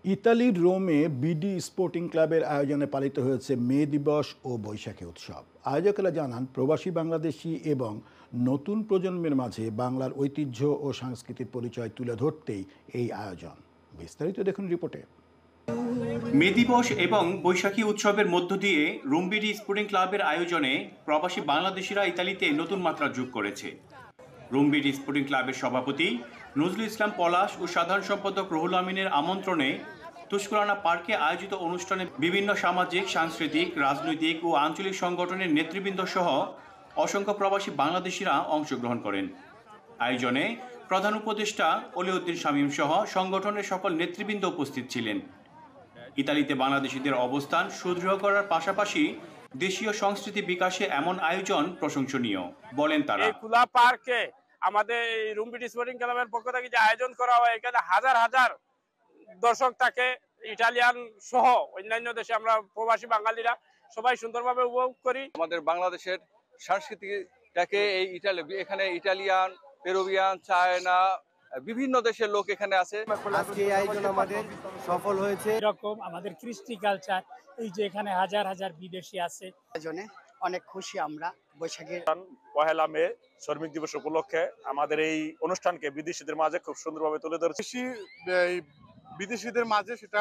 ইতালির রোমে BD sporting ক্লাবের আয়োজনে পালিত হয়েছে মে দিবস ও বৈশাখী উৎসব। আয়োজকেরা জানান, প্রবাসী বাংলাদেশি এবং নতুন প্রজন্মের মাঝে বাংলার ঐতিহ্য ও সাংস্কৃতিক পরিচয় তুলে ধরতেই এই আয়োজন। বিস্তারিত দেখুন রিপোর্টে। মে দিবস এবং বৈশাখী উৎসবের মধ্য দিয়ে রোম বিডি স্পোর্টিং ক্লাবের আয়োজনে প্রবাসী বাংলাদেশিরা ইতালিতে নতুন মাত্রা যোগ করেছে। রোম বিডি স্পোর্টিং ক্লাবের সভাপতি নজরুল ইসলাম পলাশ ও সাধারণ সম্পাদক রুহুল আমিনের আমন্ত্রণে তুস্কুরানা পার্কে আয়োজিত অনুষ্ঠানে বিভিন্ন সামাজিক, সাংস্কৃতিক, রাজনৈতিক ও আঞ্চলিক সংগঠনের নেতৃবৃন্দ সহ অসংখ্য প্রবাসী বাংলাদেশিরা অংশগ্রহণ করেন। আয়োজনে প্রধান উপদেষ্টা অলিউদ্দিন শামীম সহ সংগঠনের সকল নেতৃবৃন্দ উপস্থিত ছিলেন। ইতালিতে বাংলাদেশিদের অবস্থান সুদৃঢ় করার পাশাপাশি দেশীয় সংস্কৃতি বিকাশে এমন আয়োজন প্রশংসনীয় বলেন তারা। খোলা পার্কে আমাদের রোম বিডি স্পোর্টিং ক্লাবের পক্ষ থেকে যে আয়োজন করা হয়, এখানে হাজার হাজার দর্শক থাকে, ইটালিয়ান সহ অন্যান্য দেশে আমরা প্রবাসী বাঙালিরা সবাই সুন্দরভাবে উপভোগ করি। আমাদের বাংলাদেশের সংস্কৃতিটাকে এই এখানে ইটালিয়ান, পেরুভিয়ান, চায়না বিভিন্ন দেশের লোক এখানে আছে। আজকে এই আয়োজন আমাদের সফল হয়েছে। এরকম আমাদের কৃষ্টি কালচার, এই যে এখানে হাজার হাজার বিদেশি আছে, আয়োজনে অনেক খুশি আমরা। বৈশাখের পহেলা মে শ্রমিক দিবস উপলক্ষে আমাদের এই অনুষ্ঠানকে বিদেশিদের মাঝে খুব সুন্দরভাবে তুলে ধরেছে। বিদেশিদের মাঝে সেটা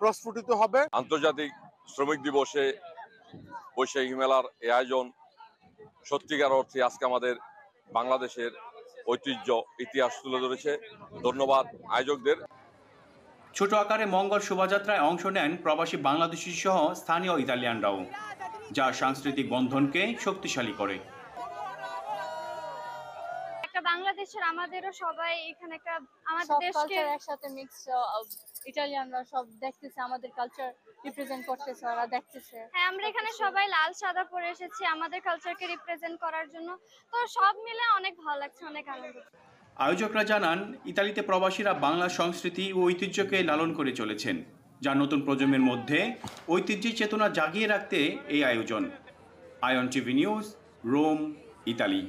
প্রস্ফুটিত হবে। আন্তর্জাতিক শ্রমিক দিবসে বৈশাখী মেলার এই আয়োজন সত্যিকার অর্থে আজকে আমাদের বাংলাদেশের ঐতিহ্য, ইতিহাস তুলে ধরেছে। ধন্যবাদ আয়োজকদের। ছোট আকারে মঙ্গল শোভাযাত্রায় অংশ নেন প্রবাসী বাংলাদেশি সহ স্থানীয় ইতালিয়ানরাও, যা সাংস্কৃতিক বন্ধনকে শক্তিশালী করে। একটা বাংলাদেশের আমাদেরও সবাই এখানে একটা আমাদের দেশকে একসাথে মিক্স, ইটালিয়ানরা সব দেখতেছে, আমাদের কালচার রিপ্রেজেন্ট করতেছে, ওরা দেখতেছে। হ্যাঁ, আমরা এখানে সবাই লাল সাদা পরে এসেছি আমাদের কালচারকে রিপ্রেজেন্ট করার জন্য। তো সব মিলে অনেক ভালো লাগছে, অনেক আনন্দ। আয়োজকরা জানান, ইতালিতে প্রবাসীরা বাংলা সংস্কৃতি ও ঐতিহ্যকে লালন করে চলেছেন, যা নতুন প্রজন্মের মধ্যে ঐতিহ্যের চেতনা জাগিয়ে রাখতে এই আয়োজন। Ayon TV news, Rome, Italy.